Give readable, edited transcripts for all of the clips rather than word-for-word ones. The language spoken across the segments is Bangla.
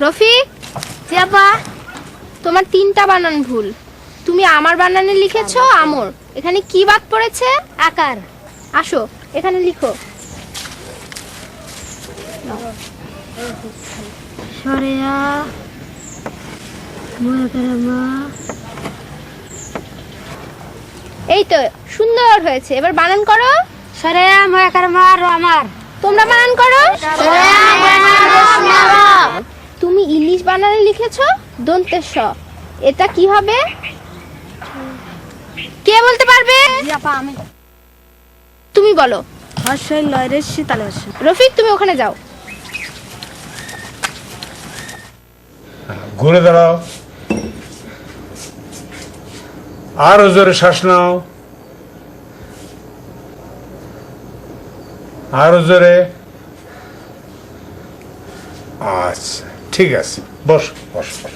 রফিক, জিয়াপা, তোমার তিনটা বানান ভুল। তুমি আমার বানানে লিখেছো আমর, এখানে কি বাদ পড়েছে? আকার। আসো এখানে লিখো। সরেয়া এই তো সুন্দর হয়েছে, এবার বানান করো। সরেয়া ময়াকার মার আমার। তোমরা বানান করো। তুমি ইলিশ বানানে লিখেছো দন্তের স, এটা কি হবে? কে বলতে পারবে? আমি। তুমি বলো। হর্ষই লয়রের শীতালে হর্ষ। রফিক তুমি ওখানে যাও। ঘুরে দাঁড়াও, আরো জোরে শ্বাস নাও, আরো জোরে। আচ্ছা ঠিক আছে, বস বস বস।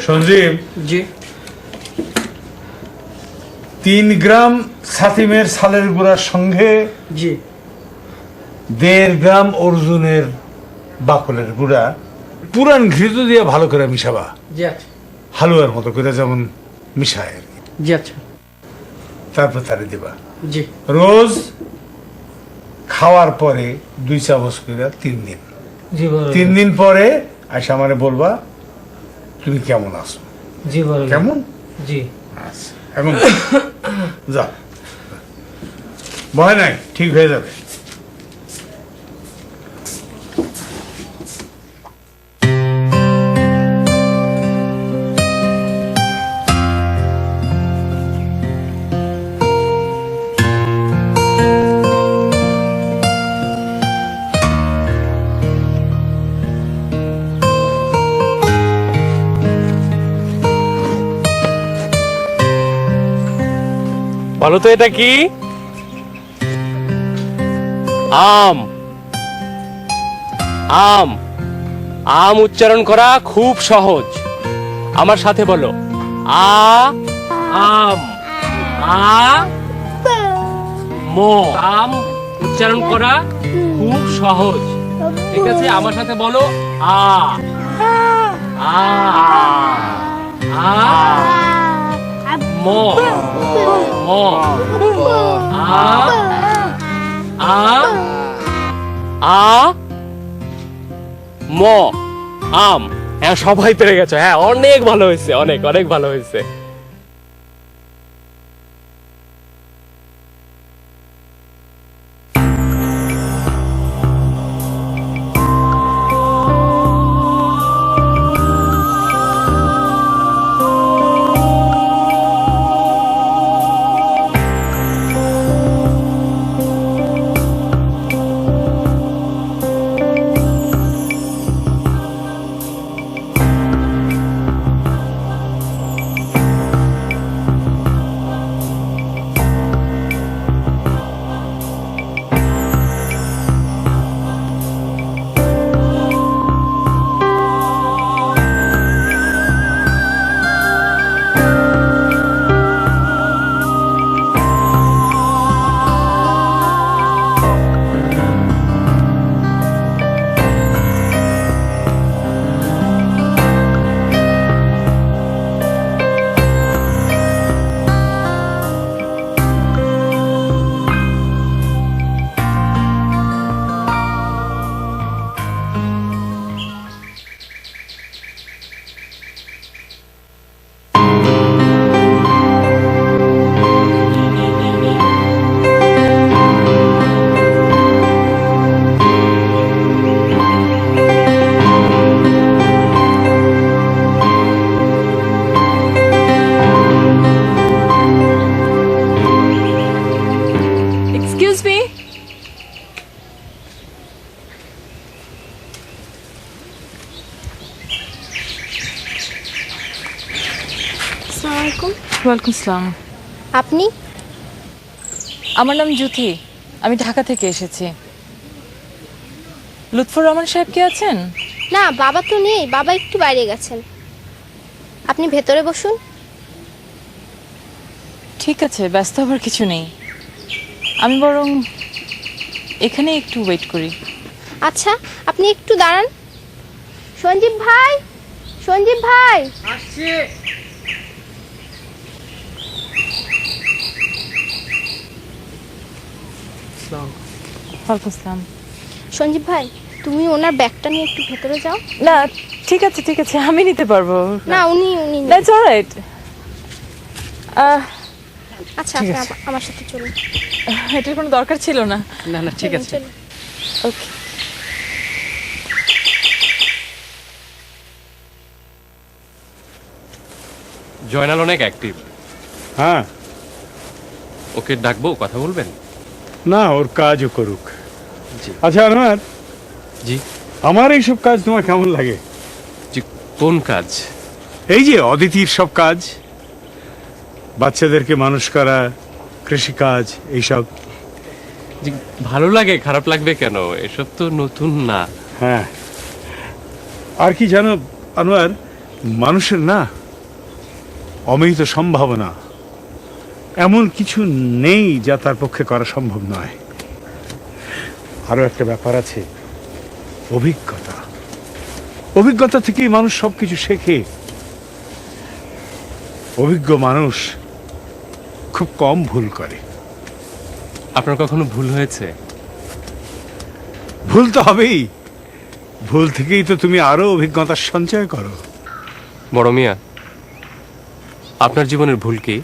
সঞ্জীব জি। 3 গ্রাম ছাতিমের ছালের গুঁড়ার সঙ্গে জি। 1.5 গ্রাম অর্জুনের বাকলের গুঁড়া পুরান ঘৃত দিয়ে ভালো করে মিশাবা, জি আচ্ছা। হালুয়ার মতো করে যেমন মিশায় আর কি। জি আচ্ছা। তারপর তারে দিবা। জি। রোজ খাওয়ার পরে 2 চামচ করে 3 দিন। জি বল। 3 দিন পরে আইসা আমারে বলবা তুমি কেমন আছো। জি বল। কেমন? জি। আচ্ছা এখন যা, ভয় নাই, ঠিক হয়ে যাবে। বলো তো এটা কি? আম। আম। আম উচ্চারণ করা খুব সহজ, আমার সাথে বলো। আম। আম উচ্চারণ করা খুব সহজ, ঠিক আছে? আমার সাথে বলো আ। ম। ম। ম। আম। হ্যাঁ সবাই পেরে গেছো, হ্যাঁ অনেক ভালো হয়েছে, অনেক অনেক ভালো হয়েছে। এক্সকিউজ মি, আসসালামু আলাইকুম। ওয়ালাইকুম আসসালাম। আপনি? আমার নাম জ্যোতি, আমি ঢাকা থেকে এসেছি। লুৎফর রহমান সাহেব কি আছেন? না, বাবা তো নেই, বাবা একটু বাইরে গেছেন। আপনি ভেতরে বসুন। ঠিক আছে, ব্যস্ত হবার কিছু নেই, আমি বরং এখানে একটু ওয়েট করি। আচ্ছা, আপনি একটু দাঁড়ান। সঞ্জীব ভাই, সঞ্জীব ভাই। ওয়ালাইকুম আসসালাম। সঞ্জীব ভাই, তুমি ওনার ব্যাগটা নিয়ে একটু ভেতরে যাও। না ঠিক আছে ঠিক আছে, আমি নিতে পারবো। না, উনি উনি নেই। That's alright. আচ্ছা, আপনি আমার সাথে চলুন। এটার কোনো দরকার ছিল না। না না ঠিক আছে। চলুন। ওকে। জয়নাল অনেক অ্যাক্টিভ, হ্যাঁ, ওকে ডাকবো, কথা বলবেন? না ওর কাজও করুক। জি। আচ্ছা আনোয়ার, জি। আমার এইসব কাজ তোমার কেমন লাগে? জি, কোন কাজ? এই যে অদিতির সব কাজ, বাচ্চাদেরকে মানুষ করা, কৃষিকাজ, এইসব। জি, ভালো লাগে, খারাপ লাগবে কেন? এসব তো নতুন না। হ্যাঁ, আর কি জানো আনোয়ার, মানুষের না অমিত সম্ভাবনা এমন কিছু নেই যা তার পক্ষে করা সম্ভব নয়। আরো একটা ব্যাপার আছে, অভিজ্ঞতা। অভিজ্ঞতা থেকেই মানুষ সবকিছু শেখে। অভিজ্ঞ মানুষ খুব কম ভুল করে। আপনার কখনো ভুল হয়েছে? ভুল তো হবেই, ভুল থেকেই তো তুমি আরো অভিজ্ঞতার সঞ্চয় করো। বড় মিয়া, আপনার জীবনের ভুল কি?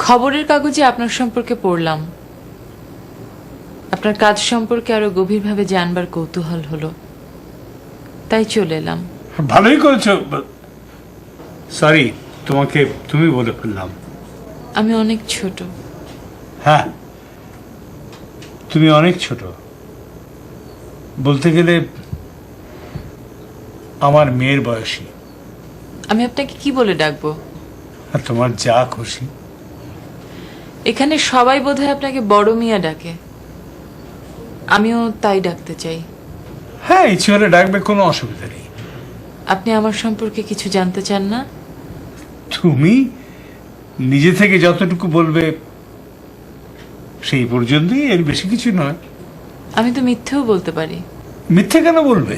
খবরের কাগজে আপনার সম্পর্কে পড়লাম, আপনার কাজ সম্পর্কে আরো গভীরভাবে জানবার কৌতূহল হলো, তাই চলে এলাম। ভালোই করেছো। সরি, তোমাকে তুমি বলে ফেললাম। আমি অনেক ছোট। হ্যাঁ, তুমি অনেক ছোট, বলতে গেলে আমার মেয়ের বয়সী। আমি আপনাকে কি বলে ডাকবো? আর তোমার যা খুশি। এখানে সবাই বোধহয় আপনাকে বড় মিয়া ডাকে, আমিও তাই ডাকতে চাই। হ্যাঁ, ইচ্ছে হলে ডাকবে, কোনো অসুবিধা নেই। আপনি আমার সম্পর্কে কিছু জানতে চান না? তুমি নিজে থেকে যতটুকু বলবে সেই পর্যন্তই, এর বেশি কিছু নয়। আমি তো মিথ্যেও বলতে পারি। মিথ্যে কেন বলবে?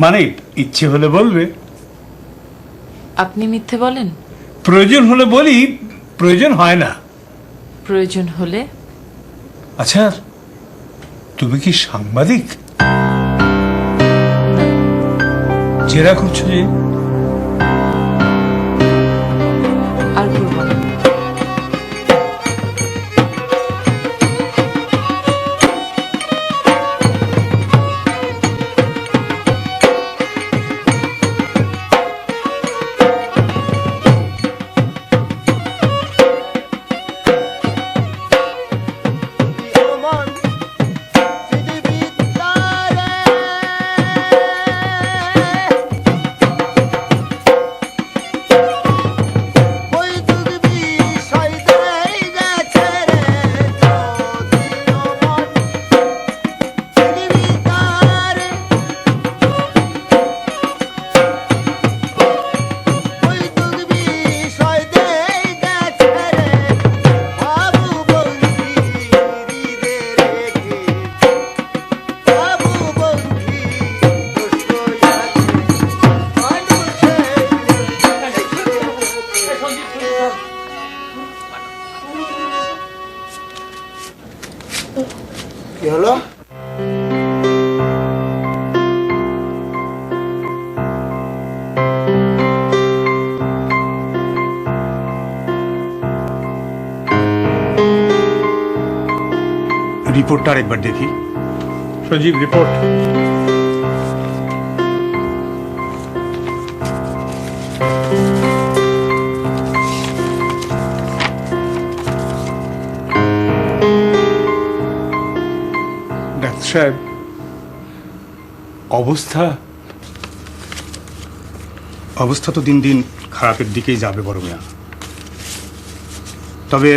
মানে ইচ্ছে হলে বলবে। আপনি মিথ্যে বলেন? প্রয়োজন হলে বলি, প্রয়োজন হয় না। প্রয়োজন হলে? আচ্ছা, তুমি কি সাংবাদিক? জেরা করছো যে? আর করবো না। কি হলো? রিপোর্টটা আরেকবার দেখি। সজীব, রিপোর্ট। ডাক্তার সাহেব, অবস্থা অবস্থা তো দিন দিন খারাপের দিকেই যাবে বড় মিয়া। তবে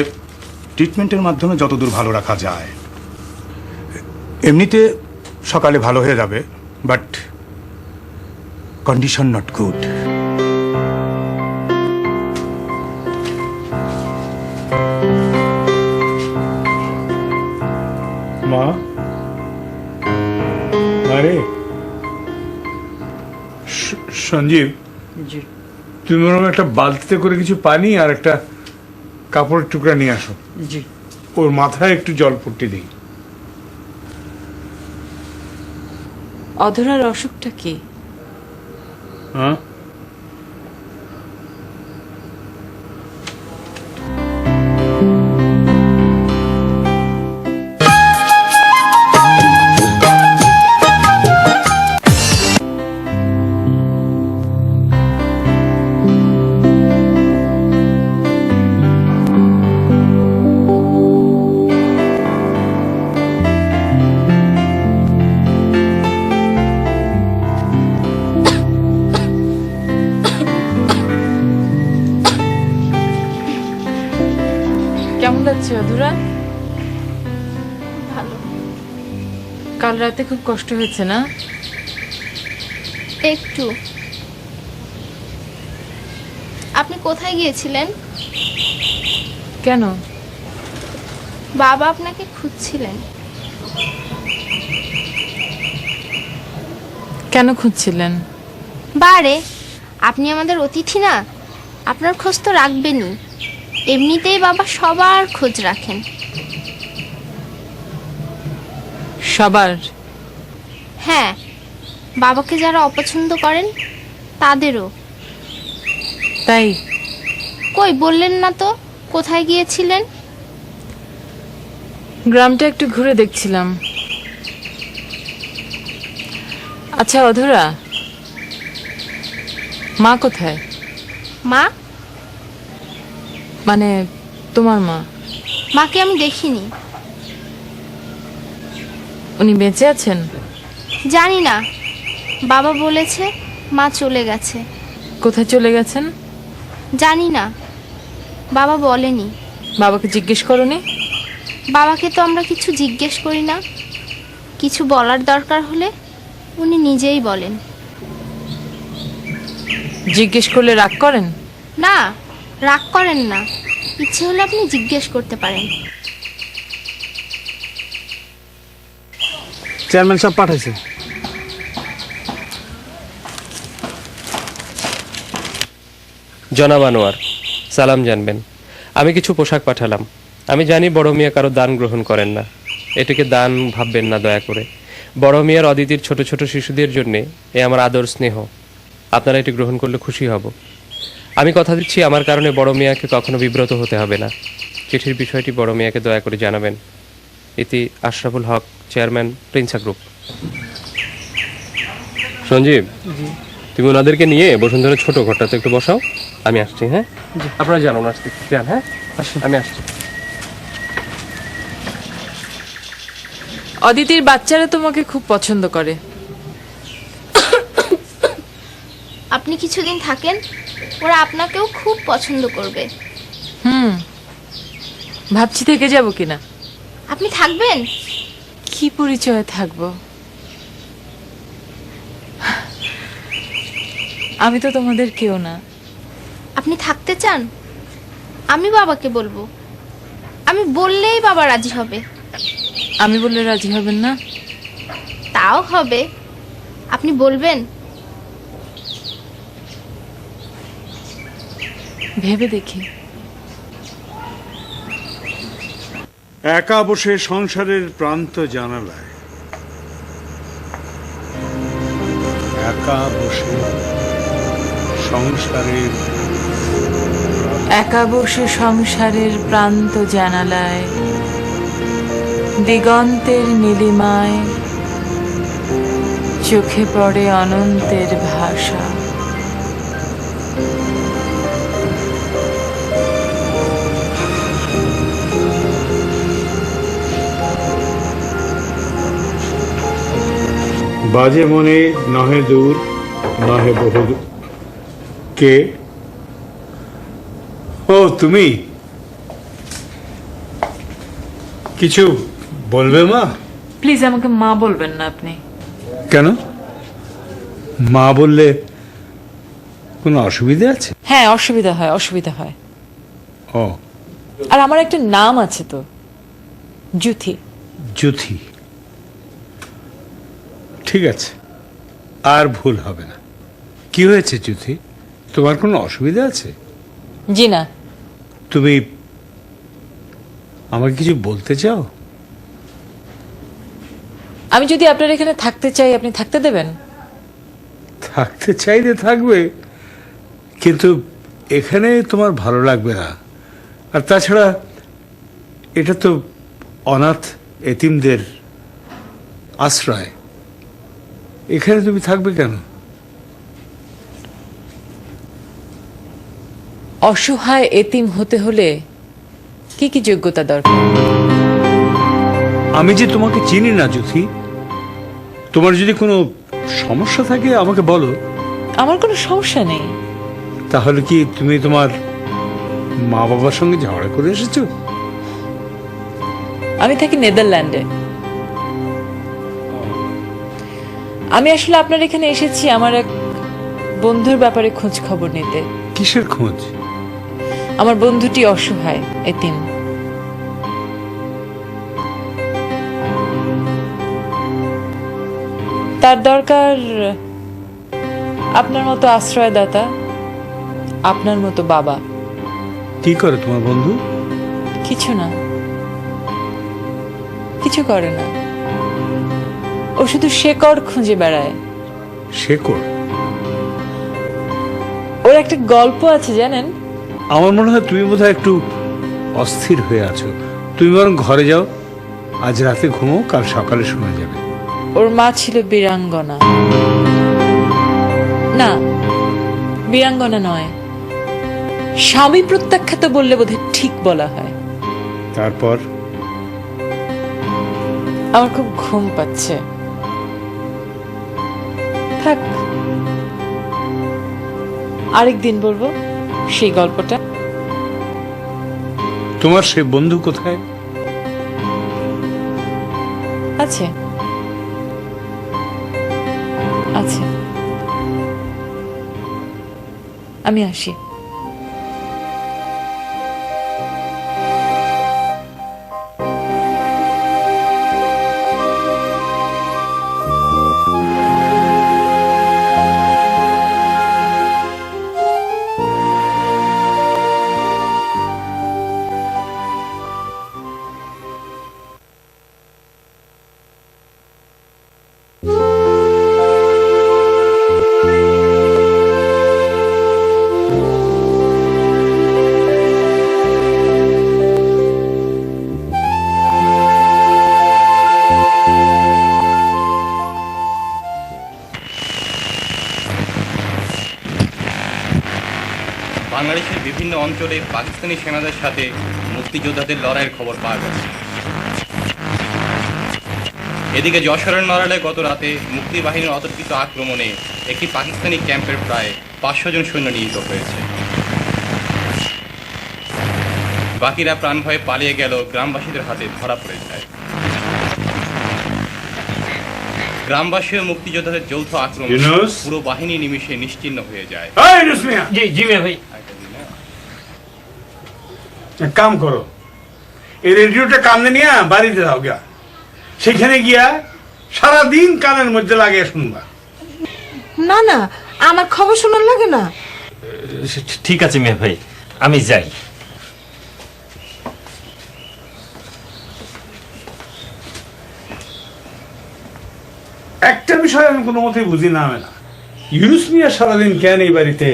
ট্রিটমেন্টের মাধ্যমে যতদূর ভালো রাখা যায়। এমনিতে সকালে ভালো হয়ে যাবে, বাট কন্ডিশন নট গুড। মা, আরে সঞ্জীব, তুমি ওরকম একটা বালতিতে করে কিছু পানি আর একটা কাপড়ের টুকরা নিয়ে আসো। জি। ওর মাথায় একটু জল পট্টি দিই। অধরার অসুখটা কি? হ্যাঁ, কেমন লাগছে অধরা? ভালো। কাল রাতে খুব কষ্ট হয়েছে না? একটু। আপনি কোথায় গিয়েছিলেন? কেন? বাবা আপনাকে খুঁজছিলেন। কেন খুঁজছিলেন? বারে, আপনি আমাদের অতিথি না, আপনার খোঁজ তো রাখবেনই। এমনিতেই বাবা সবার খোঁজ রাখেন। সবার? হ্যাঁ, বাবাকে যারা অপছন্দ করেন তাদেরও। তাই? কই বললেন না তো কোথায় গিয়েছিলেন? গ্রামটা একটু ঘুরে দেখছিলাম। আচ্ছা অধরা, মা কোথায়? মা? মানে তোমার মা। মাকে আমি দেখিনি। উনি বেঁচে আছেন? জানি না, বাবা বলেছে মা চলে গেছে। কোথায় চলে গেছেন? জানি না, বাবা বলেনি। বাবাকে জিজ্ঞেস করনি? বাবাকে তো আমরা কিছু জিজ্ঞেস করি না। কিছু বলার দরকার হলে উনি নিজেই বলেন। জিজ্ঞেস করলে রাগ করেন? না, রাগ করেন না, ইচ্ছে হলে আপনি জিজ্ঞেস করতে পারেন। চেয়ারম্যান সাহেব পাঠাইছে। জনাব আনোয়ার, সালাম জানবেন। আমি কিছু পোশাক পাঠালাম। আমি জানি বড় মিয়া কারো দান গ্রহণ করেন না, এটাকে দান ভাববেন না দয়া করে। বড় মিয়ার অদিতির ছোট ছোট শিশুদের জন্য এ আমার আদর স্নেহ। আপনারা এটি গ্রহণ করলে খুশি হব। আমি কথা দিচ্ছি আমার কারণে বড় মিয়াকে কখনো বিব্রত হতে হবে না। চিঠির বিষয়টি বড় মিয়াকে দয়া করে জানাবেন। ইতি আশরাফুল হক, চেয়ারম্যান, প্রিন্সা গ্রুপ। সঞ্জীব, তুমি ওনাদেরকে নিয়ে বসুন্ধরা ছোট ঘরটাতে একটু বসাও, আমি আসছি। হ্যাঁ, আপনারা জানো আসতে যান। হ্যাঁ, আমি আসছি। অদিতির বাচ্চারা তোমাকে খুব পছন্দ করে। আপনি কিছুদিন থাকেন, ওরা আপনাকেও খুব পছন্দ করবে। ভাবছি থেকে যাব কিনা। আপনি থাকবেন? কি পরিচয়ে থাকবো? আমি তো তোমাদের কেউ না। আপনি থাকতে চান? আমি বাবাকে বলবো, আমি বললেই বাবা রাজি হবে। আমি বললে রাজি হবেন না? তাও হবে, আপনি বলবেন? ভেবে দেখি। একা বসে সংসারের প্রান্ত জানালায়, একা বসে সংসারের একা বসে সংসারের প্রান্ত জানালায়, দিগন্তের নীলিমায় চোখে পড়ে অনন্তের ভাষা। বাজে মনে নহে দূর নহে বহু। কে? ও তুমি, কিছু বলবে মা? প্লিজ আমাকে মা বলবেন না আপনি। কেন? মা বললে কোনো অসুবিধা আছে? হ্যাঁ, অসুবিধা হয়, অসুবিধা হয়। ও, আর আমার একটা নাম আছে তো, জুথি। জুথি। ঠিক আছে, আর ভুল হবে না। কি হয়েছে জুথি? তোমার কোনো অসুবিধা আছে? জি না। তুমি আমাকে কিছু বলতে চাও? আমি যদি আপনার এখানে থাকতে চাই, আপনি থাকতে দেবেন? থাকতে চাইলে থাকবে, কিন্তু এখানে তোমার ভালো লাগবে না। আর তাছাড়া এটা তো অনাথ এতিমদের আশ্রয়, এখানে তুমি থাকবে কেন? অসহায় এতিম হতে হলে কি কি যোগ্যতা দরকার? আমি যে তোমাকে চিনি না জুথি, তোমার যদি কোনো সমস্যা থাকে আমাকে বলো। আমার কোনো সমস্যা নেই। তাহলে কি তুমি তোমার মা বাবার সঙ্গে ঝগড়া করে এসেছো? আমি থাকি নেদারল্যান্ডে। আমি আসলে আপনার এখানে এসেছি আমার এক বন্ধুর ব্যাপারে খোঁজ খবর নিতে। কিসের খোঁজ? আমার বন্ধুটি অসহায় এতিম। তার দরকার আপনার মতো আশ্রয়দাতা, আপনার মতো বাবা। কি করে তোমার বন্ধু? কিছু না, কিছু করে না। ও শুধু শেকড় খুঁজে বেড়ায়। শেকড়? ওর একটা গল্প আছে জানেন? আমার মনে হয় তুমি বোধহয় একটু অস্থির হয়ে আছো। তুমি বরং ঘরে যাও, আজ রাতে ঘুমো, কাল সকালে শোনা যাবে। ওর মা ছিল বীরাঙ্গনা। না, বীরাঙ্গনা নয়, স্বামী প্রত্যাখ্যাত বললে বোধহয় ঠিক বলা হয়। তারপর? আমার খুব ঘুম পাচ্ছে। থাক, আরেকদিন বলবো সেই গল্পটা। তোমার সে বন্ধু কোথায়? আছে, আছে। আমি আসি। অঞ্চলে পাকিস্তানি সেনাদের সাথে মুক্তিযোদ্ধাদের লড়াইয়ের খবর পাওয়া গেছে। এদিকে যশোরের নড়ালে গত রাতে মুক্তিবাহিনীর অতর্কিত আক্রমণে একটি পাকিস্তানি ক্যাম্পের প্রায় 500 জন সৈন্য নিহত হয়েছে। বাকিরা প্রাণ ভয়ে পালিয়ে গেল গ্রামবাসীদের হাতে ধরা পড়ে যায়। গ্রামবাসী ও মুক্তিযোদ্ধাদের যৌথ আক্রমণ ইউনুস? পুরো বাহিনী নিমিষে নিশ্চিহ্ন হয়ে যায়। জি জি ভাই, এক কাম করো, এই রেডিওটা কানে নিয়ে বাড়িতে যাও গিয়া, সেখানে গিয়া সারাদিন কানের মধ্যে লাগিয়ে শুনবা। না না, আমার খবর শোনার লাগে না। ঠিক আছে মেয়ে ভাই, আমি যাই। একটা বিষয় আমি কোনো মতেই বুঝি না আমি না, ইউনুস মিয়া সারাদিন কেন এই বাড়িতে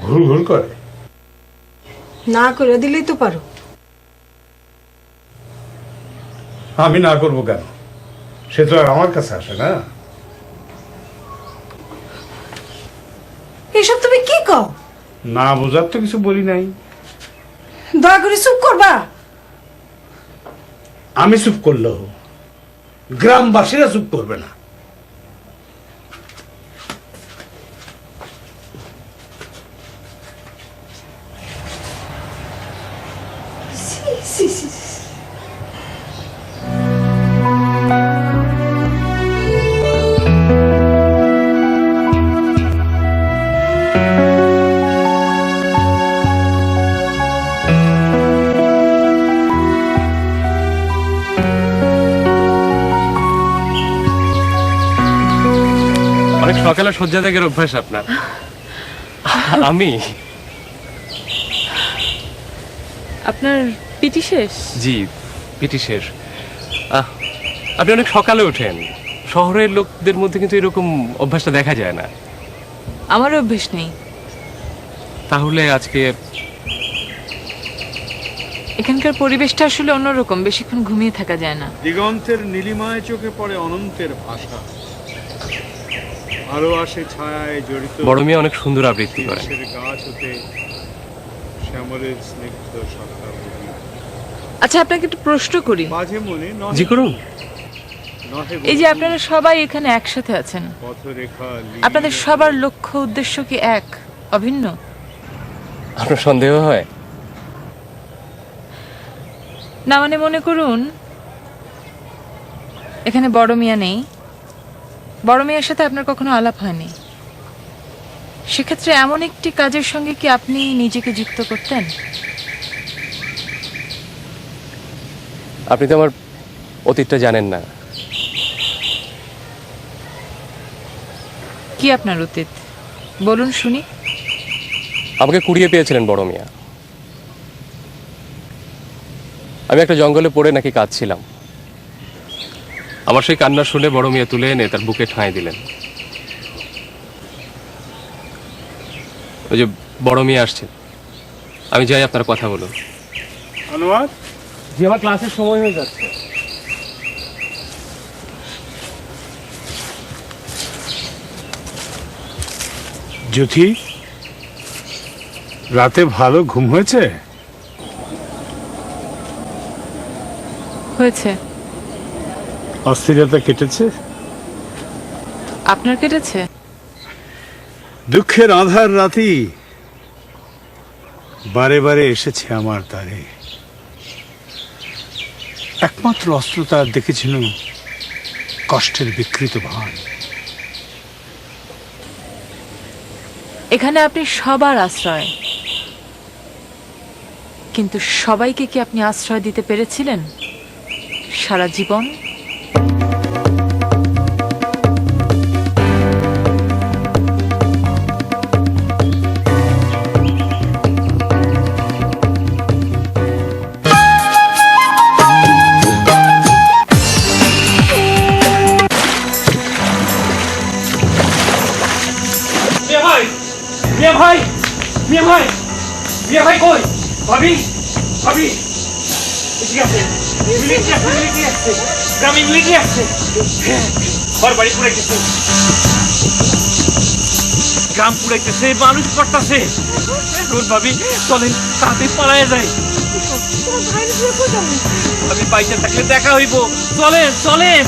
ঘুর ঘুর করে? না করে দিলেই তো পারো। আমি না করবো কেন? সে তো আর আমার কাছে আসে না। এসব তুমি কি কও? না বোঝার তো কিছু বলি নাই। দয়া করে চুপ করবা। আমি চুপ করলেও গ্রামবাসীরা চুপ করবে না। অনেক সকালে শয্যা ত্যাগের অভ্যাস আপনার। আমি আপনার পিটি শেষ? জি, পিটি শেষ। আপনি অনেক সকালে ওঠেন। শহরের লোকদের মধ্যে কিন্তু এরকম অভ্যাসটা দেখা যায় না। আমার অভ্যেস নেই। তাহলে আজকে এখানকার পরিবেশটা আসলে অন্যরকম, বেশিক্ষণ ঘুমিয়ে থাকা যায় না। দিগন্তের নীলিমায় চোখে পড়ে অনন্তের ভাষা, আলো আসে ছায়ায় জড়িত। বড় মেয়ে অনেক সুন্দর আবৃত্তি করে। গাছ হতে শ্যামলের স্নিগ্ধ সত্তা বহি। আচ্ছা, আপনাকে একটু প্রশ্ন করি। মাঝে মনে জি করুন। এই যে আপনারা সবাই এখানে একসাথে আছেন, পথরেখা আপনাদের সবার লক্ষ্য উদ্দেশ্য কি এক, অভিন্ন? আপনার সন্দেহ হয়? না মানে মনে করুন এখানে বড় মিয়া নেই, বড় মিয়ার সাথে আপনার কখনো আলাপ হয়নি, সেক্ষেত্রে এমন একটি কাজের সঙ্গে কি আপনি নিজেকে যুক্ত করতেন? আপনি তো আমার অতীতটা জানেন না। কি আপনার অতীত বলুন শুনি। আমাকে কুড়িয়ে পেয়েছিলেন বড় মিয়া। আমি একটা জঙ্গলে পড়ে নাকি কাঁদছিলাম। আমার সেই কান্না শুনে বড় মিয়া তুলে এনে তার বুকে ঠাঁই দিলেন। ওই যে বড় মিয়া আসছেন, আমি যাই, আপনার কথা বলুন। আনোয়ার, জি, আমার ক্লাসের সময় হয়ে যাচ্ছে। জ্যোতি, রাতে ভালো ঘুম হয়েছে? হয়েছে। অস্থিরতা কেটেছে? আপনার কেটেছে? দুঃখের আঁধার রাতি বারে বারে এসেছে আমার দ্বারে। একমাত্র অস্ত্র তার দেখেছিল কষ্টের বিকৃত ভান। এখানে আপনি সবার আশ্রয়, কিন্তু সবাইকে কি আপনি আশ্রয় দিতে পেরেছিলেন সারা জীবন? গ্রাম পুড়াইতেছে, মানুষ পড়তাছে। এখন ভাবি চলেন তাতে পালায় যাই। আমি বাইচে থাকলে দেখা হইব। চলেন চলেন।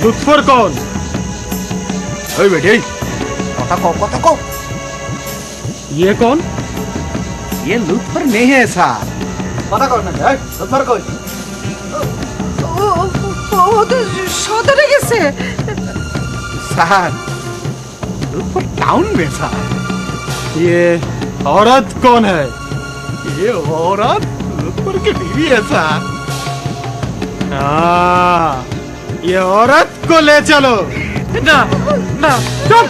লুৎফর কোন? ওই বেটি কথা কও। ये कौन? ये लुत्फर नहीं है साहब। पता कौन है? लुत्फर कौन? ও তো সদরে গেছে। साहब लुत्फर टाउन में साहब। ये औरत कौन है? ये औरत लुत्फर की बीवी है साहब। ये औरत को ले चलो। না না चल।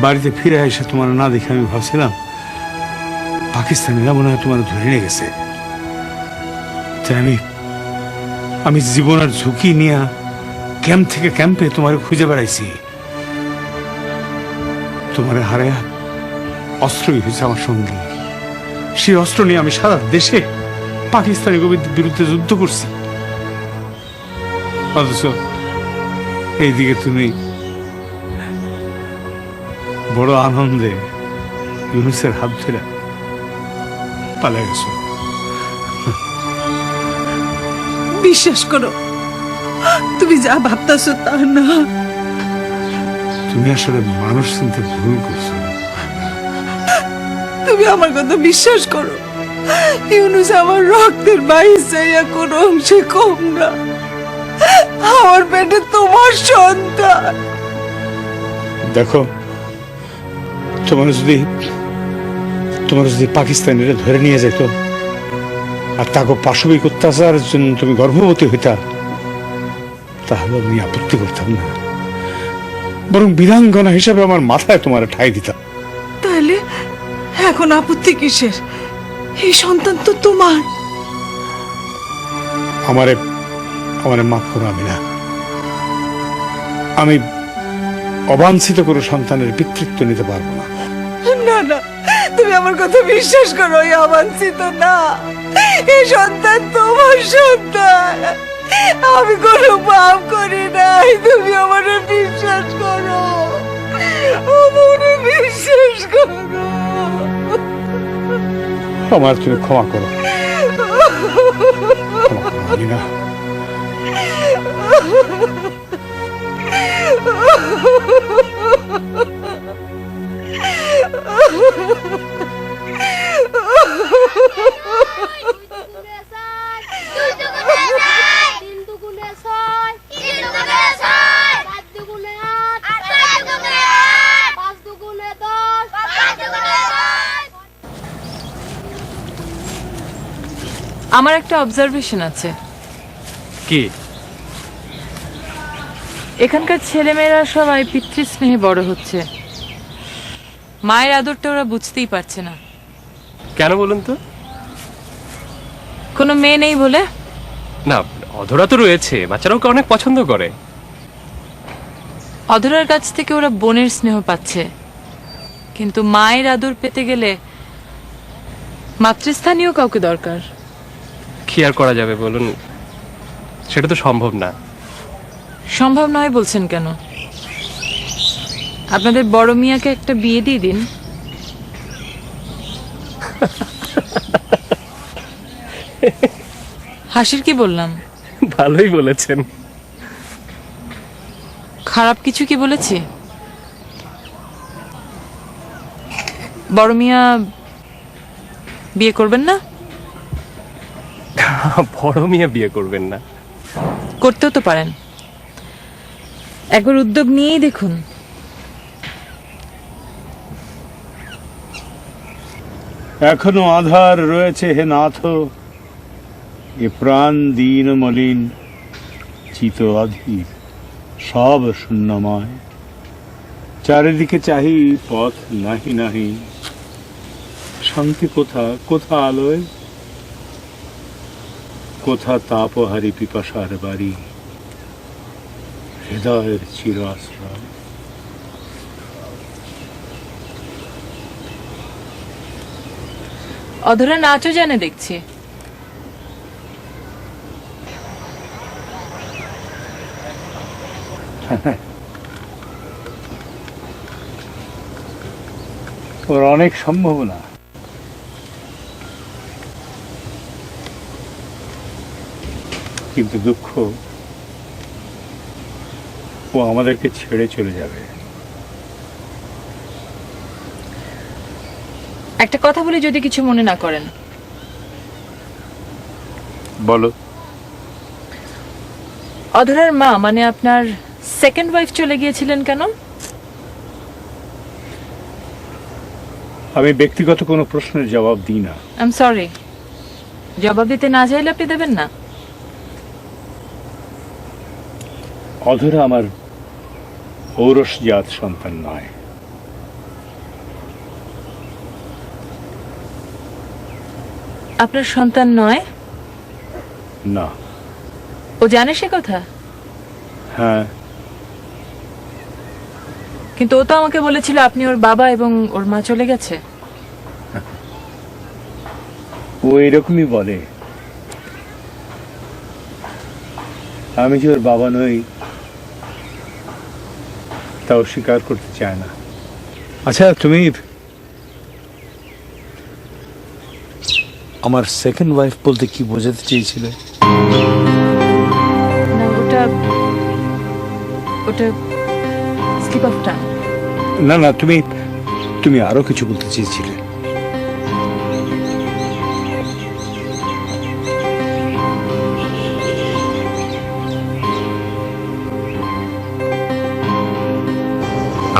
বাড়িতে ফিরে এসে তোমার না দেখে আমি ভাবছিলাম পাকিস্তানিরা মনে হয় তোমার ধরে নিয়ে গেছে। তাই আমি জীবনের ঝুঁকি নিয়ে ক্যাম্প থেকে ক্যাম্পে তোমার খুঁজে বেড়াইছি। তোমার হারে অস্ত্রই হয়েছে আমার সঙ্গে। সেই অস্ত্র নিয়ে আমি সারা দেশে পাকিস্তানি বিরুদ্ধে যুদ্ধ করছি। অথচ এইদিকে তুমি বড় আনন্দে ইউনুসের হাত ধরে পালিয়ে গেছো। বিশ্বাস করো, তুমি যা ভাবতেছো তা না। তুমি আসলে মানুষ চিনতে ভুল করছো। তুমি আমার কথা বিশ্বাস করো, ইউনুস আমার রক্তের বাইশ চাইয়া কোনো অংশে কম না। আমার পেটে তোমার সন্তান। দেখো, তোমার যদি পাকিস্তানিরা ধরে নিয়ে যেত আর তাকে পাশবিক অত্যাচারের জন্য তুমি গর্ভবতী হইতা, তাহলে আমি আপত্তি করতাম না, বরং বীরাঙ্গনা হিসাবে আমার মাথায় তোমার ঠাঁই দিতাম। তাহলে এখন আপত্তি কিসের? এই সন্তান তো তোমার। আমারে মাফ করো আমিনা। আমি অবাঞ্ছিত করে সন্তানের পিতৃত্ব নিতে পারবো না। না না, তুমি আমার কথা বিশ্বাস করো, এই অবাঞ্ছিত না। এই সন্তান তোমার সন্তান। আমি কোনো পাপ করি নাই, তুমি আমার বিশ্বাস করো, আমার বিশ্বাস করো। আমার তুমি ক্ষমা করো, আমিনা। আমার একটা অবজারভেশন আছে। কি? এখানকার ছেলেমেয়েরা সবাই পিতৃস্নেহে বড় হচ্ছে, মায়ের আদরটা ওরা বুঝতেই পারছে না। কেন বলুন তো? কোনো মেয়ে নেই বলে? না, অধরা তো রয়েছে, বাচ্চারা ওকে অনেক পছন্দ করে। অধরার কাছ থেকে ওরা বোনের স্নেহ পাচ্ছে, কিন্তু মায়ের আদর পেতে গেলে মাতৃস্থানীয় কাউকে দরকার। কি আর করা যাবে বলুন, সেটা তো সম্ভব না। সম্ভব নয় বলছেন কেন? আপনাদের বড় মিয়াকে একটা বিয়ে দিয়ে দিন। হাসির কি বললাম? ভালোই বলেছেন। খারাপ কিছু কি বলেছি? বড় মিয়া বিয়ে করবেন না? বড় মিয়া বিয়ে করবেন না? করতেও তো পারেন, একবার উদ্যোগ নিয়েই দেখুন। এখনো আধার রয়েছে হে নাথ, এ প্রাণ দীন মলিন, চিত অধীর সব শূন্যময়। চারিদিকে চাহি পথ নাহি নাহি, শান্তি কোথা কোথা আলোয়, কোথা তাপহারি পিপাসার বাড়ি, হৃদয়ের চির আশ্রয়। অধরা নাচও জানে দেখছি। ওর অনেক সম্ভাবনা, কিন্তু দুঃখ, ও আমাদেরকে ছেড়ে চলে যাবে। একটা কথা বলে যদি কিছু মনে না করেন, বলো। অধরার মা মানে আপনার সেকেন্ড ওয়াইফ চলে গিয়েছিলেন কেন? আমি ব্যক্তিগত কোনো প্রশ্নের জবাব দিই না। আই এম সরি, জবাব দিতে না চাইলে আপনি দেবেন না। অধরা আমার ঔরসজাত সন্তান নয়। আপনার সন্তান নয়? না। ও জানে সে কথা? হ্যাঁ, কিন্তু ও তো আমাকে বলেছিল আপনি ওর বাবা এবং ওর মা চলে গেছে। ও এরকমই বলে। আমি যে ওর বাবা নই তাও স্বীকার করতে চায় না। আচ্ছা, তুমি আমার সেকেন্ড ওয়াইফ বলতে কি বোঝাতে চেয়েছিলে? না, ওটা ওটা স্লিপ অফ টাং। না না, তুমি আরো কিছু বলতে চেয়েছিলে।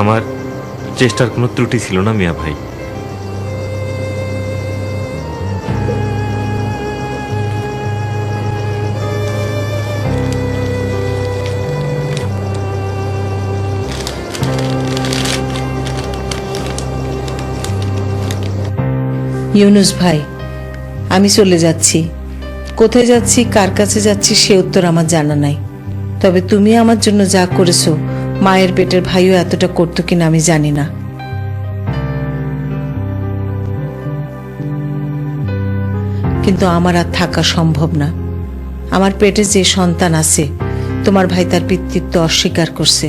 আমার চেষ্টার কোনো ত্রুটি ছিল না মিয়া ভাই। ইউনুস ভাই, আমি চলে যাচ্ছি। কোথায় যাচ্ছি, কার কাছে যাচ্ছি সে উত্তর আমার জানা নাই। তবে তুমি আমার জন্য যা করেছো, মায়ের পেটের ভাইও এতটা করতো কিনা আমি জানি না। কিন্তু আমার আর থাকা সম্ভব না। আমার পেটে যে সন্তান আছে, তোমার ভাই তার পিতৃত্ব অস্বীকার করছে।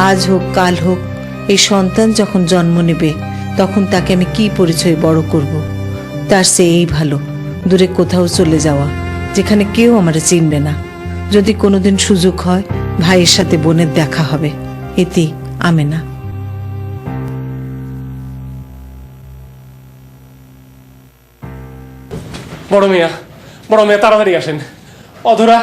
আজ হোক কাল হোক, এই সন্তান যখন জন্ম নেবে তখন তাকে আমি কি পরিচয় বড় করব। তার চেয়ে এই ভালো দূরে কোথাও চলে যাওয়া, যেখানে কেউ আমারে চিনবে না। যদি কোনোদিন সুযোগ হয়, ভাইয়ের সাথে বোনের দেখা হবে। এতেই আমেনা। বড় মিয়া, বড় মিয়া তাড়াতাড়ি আসেন। অধরা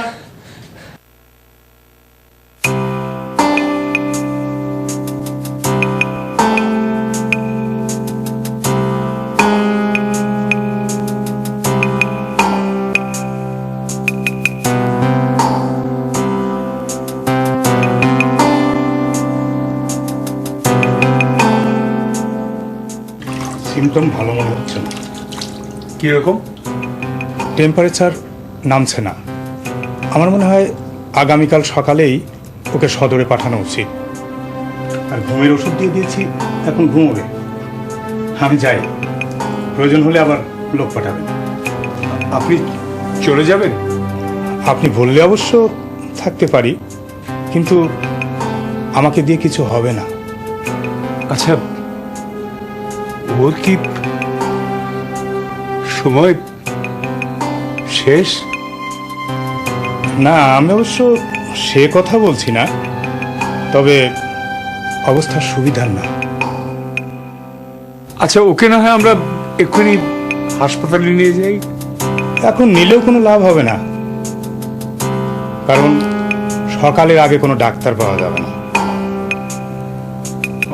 একদম ভালো মনে হচ্ছে না। কিরকম? টেম্পারেচার নামছে না। আমার মনে হয় আগামীকাল সকালেই ওকে সদরে পাঠানো উচিত। আর ঘুমের ওষুধ দিয়ে দিয়েছি, এখন ঘুমোবে। আমি যাই, প্রয়োজন হলে আবার লোক পাঠাবেন। আপনি চলে যাবেন? আপনি বললে অবশ্য থাকতে পারি, কিন্তু আমাকে দিয়ে কিছু হবে না। আচ্ছা, ওর কি সময় শেষ? না, আমি অবশ্য সে কথা বলছি না, তবে অবস্থা সুবিধার না। আচ্ছা, ওকে না হয় আমরা এক্ষুনি হাসপাতালে নিয়ে যাই। এখন নিলেও কোনো লাভ হবে না, কারণ সকালের আগে কোনো ডাক্তার পাওয়া যাবে না।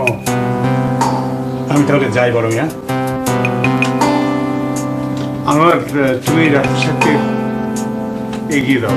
ও, আমি তাহলে যাই বড় মিয়া। আমার তুমি ডাক্তার সাথে এগিয়ে দাও।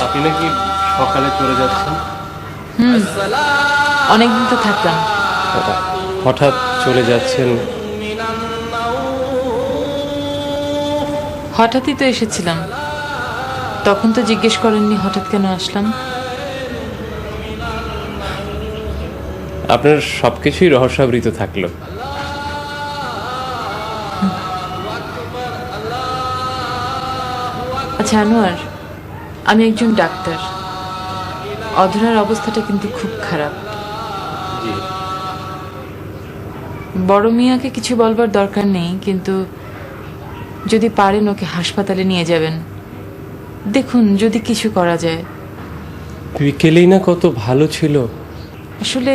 আপনি নাকি সকালে চলে যাচ্ছেন? অনেকদিন তো থাকলাম। হঠাৎ চলে যাচ্ছেন? হঠাৎই তো এসেছিলাম, তখন তো জিজ্ঞেস করেননি হঠাৎ কেন আসলাম। আপনার সবকিছুই রহস্যাবৃত থাকলো। আচ্ছা আনোয়ার, আমি একজন ডাক্তার। অধরার অবস্থাটা কিন্তু খুব খারাপ। বড় মিয়াকে কিছু বলবার দরকার নেই, কিন্তু যদি পারেন ওকে হাসপাতালে নিয়ে যাবেন। দেখুন যদি কিছু করা যায়। বিকেলেই না কত ভালো ছিল। আসলে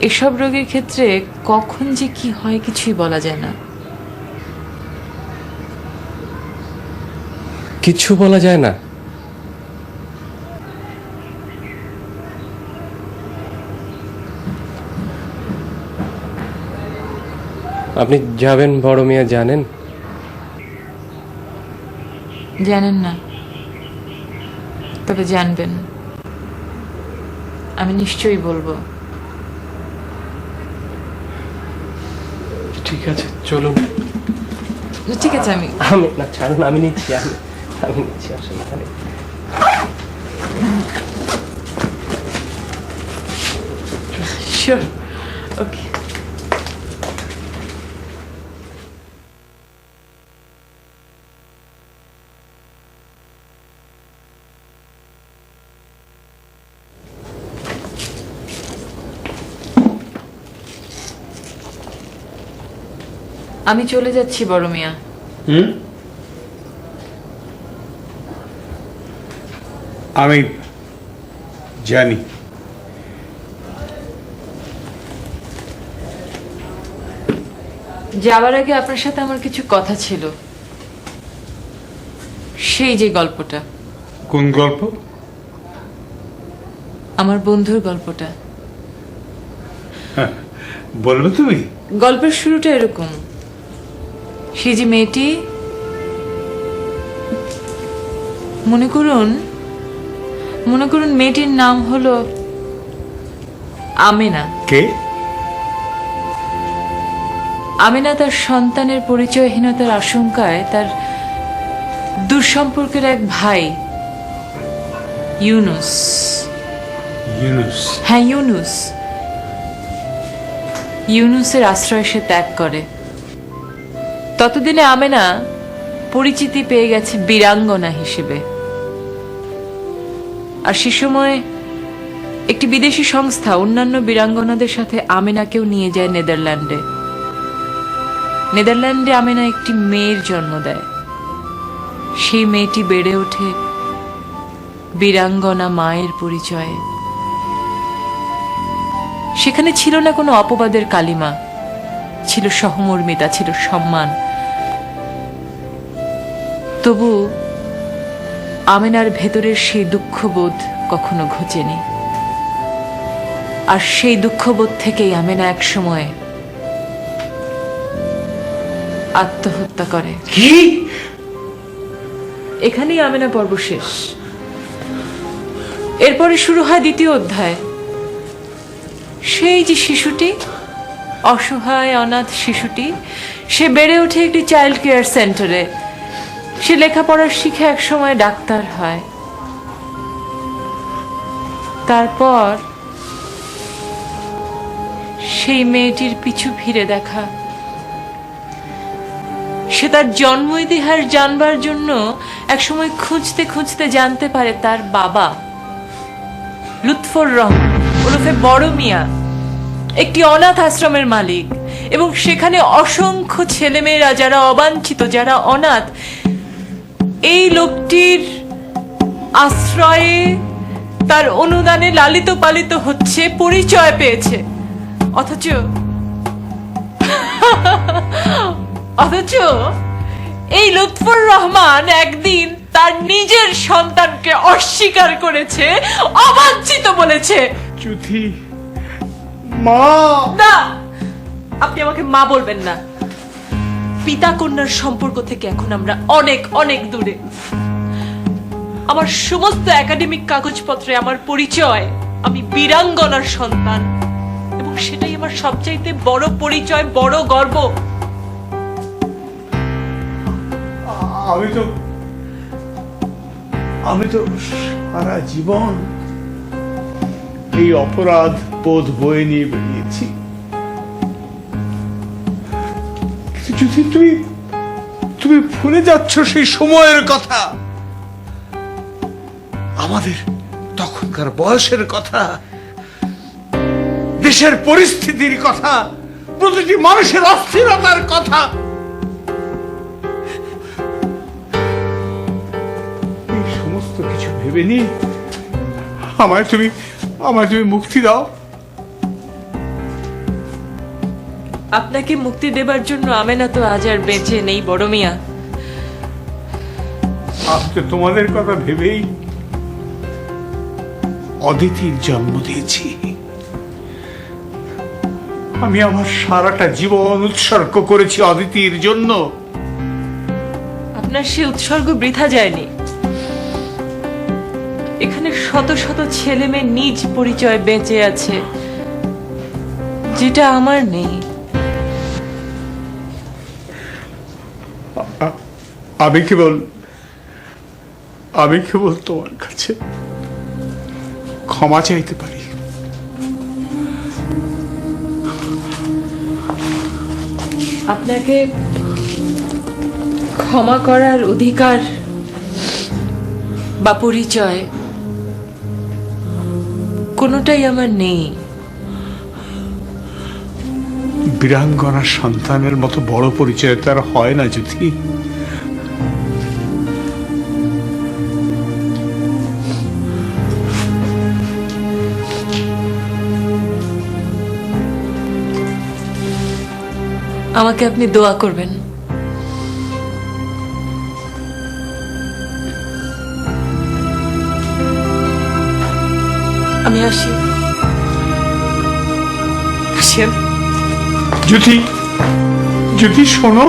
এসব রোগের ক্ষেত্রে কখন যে কি হয় কিছুই বলা যায় না। কিছু বলা যায় না? আপনি যাবেন বড় মিয়া, জানেন? জানেন না, তবে জানবেন। আমি নিশ্চয়ই বলবো। ঠিক আছে, চলুন। ঠিক আছে, আমি না ছাড়ুন, আমি নিচ্ছি, আমি নিচ্ছি, আসলে এখানে। শিওর। ওকে। আমি চলে যাচ্ছি বড় মিয়া। আমি জানি। যাওয়ার আগে আপনার সাথে আমার কিছু কথা ছিল। সেই যে গল্পটা। কোন গল্প? আমার বন্ধুর গল্পটা। বলবে তুমি? গল্পের শুরুটা এরকম। সে যে মেয়েটি, মনে করুন মেয়েটির নাম হলো আমেনা। কে? আমেনা তার সন্তানের পরিচয়হীনতার আশঙ্কায় তার দূরসম্পর্কের এক ভাই ইউনুস। ইউনুস? হ্যাঁ, ইউনুস। ইউনুসের আশ্রয় সে ত্যাগ করে। ততদিনে আমেনা পরিচিতি পেয়ে গেছে বীরাঙ্গনা হিসেবে। আর সে সময় একটি বিদেশি সংস্থা অন্যান্য বীরাঙ্গনাদের সাথে আমেনাকেও নিয়ে যায় নেদারল্যান্ডে। নেদারল্যান্ডে আমেনা একটি মেয়ের জন্ম দেয়। সেই মেয়েটি বেড়ে ওঠে বীরাঙ্গনা মায়ের পরিচয়ে। সেখানে ছিল না কোনো অপবাদের কালিমা, ছিল সহমর্মিতা, ছিল সম্মান। তবু আমেনার ভেতরের সেই দুঃখবোধ কখনো ঘুচেনি। আর সেই দুঃখবোধ থেকেই আমেনা এক সময় আত্মহত্যা করে। কি? এখানেই আমেনা পর্ব শেষ। এরপরে শুরু হয় দ্বিতীয় অধ্যায়। সেই যে শিশুটি, অসহায় অনাথ শিশুটি, সে বেড়ে ওঠে একটি চাইল্ড কেয়ার সেন্টারে। সে লেখাপড়া শিখে এক সময় ডাক্তার হয়। তারপর সেই মেয়েটির পিছু ফিরে দেখা। সে তার জন্ম ইতিহাস জানবার জন্য একসময় খুঁজতে খুঁজতে জানতে পারে তার বাবা লুৎফর রহমান ওরফে বড় মিয়া একটি অনাথ আশ্রমের মালিক, এবং সেখানে অসংখ্য ছেলেমেয়েরা যারা অবাঞ্ছিত, যারা অনাথ, এই লোকটির আশ্রয়ে তার অনুদানে লালিত পালিত হচ্ছে, পরিচয় পেয়েছে। অথচ এই লুৎফর রহমান একদিন তার নিজের সন্তানকে অস্বীকার করেছে, অবাঞ্ছিত বলেছে। জ্যোতি, মা। না, আপনি আমাকে মা বলবেন না। পিতা কন্যার সম্পর্ক থেকে এখন আমরা অনেক অনেক দূরে। আমার সমস্ত একাডেমিক কাগজপত্রে আমার পরিচয় আমি বীরাঙ্গনার সন্তান, এবং সেটাই আমার সবচাইতে বড় পরিচয়, বড় গর্ব। আমি তো সারা জীবন এই অপরাধ বোধ বয়ে নিয়ে বেরিয়েছি। যদি তুমি ভুলে যাচ্ছ সেই সময়ের কথা, আমাদের তখনকার বয়সের কথা, দেশের পরিস্থিতির কথা, প্রতিটি মানুষের অস্থিরতার কথা। এই সমস্ত কিছু ভেবে নিয়ে আমায় তুমি মুক্তি দাও। আপনাকে মুক্তি দেবার জন্য আমেনা তো আজ আর বেঁচে নেই বড় মিয়া। আজকে তোমাদের কথা ভেবেই অদিতির জন্ম দিয়েছি। আমি আমার সারাটা জীবন উৎসর্গ করেছি অদিতির জন্য। আপনার সে উৎসর্গ বৃথা যায়নি। এখানে শত শত ছেলে মেয়ে নিজ পরিচয় বেঁচে আছে, যেটা আমার নেই। আমি কেবল তোমার কাছে ক্ষমা চাইতে পারি। আপনাকে ক্ষমা করার অধিকার বা পরিচয় কোনোটাই আমার নেই। বীরাঙ্গনার সন্তানের মতো বড় পরিচয় তার হয় না জ্যোতি। আমাকে আপনি দোয়া করবেন। আমি আসি। জ্যোতি, শোনো।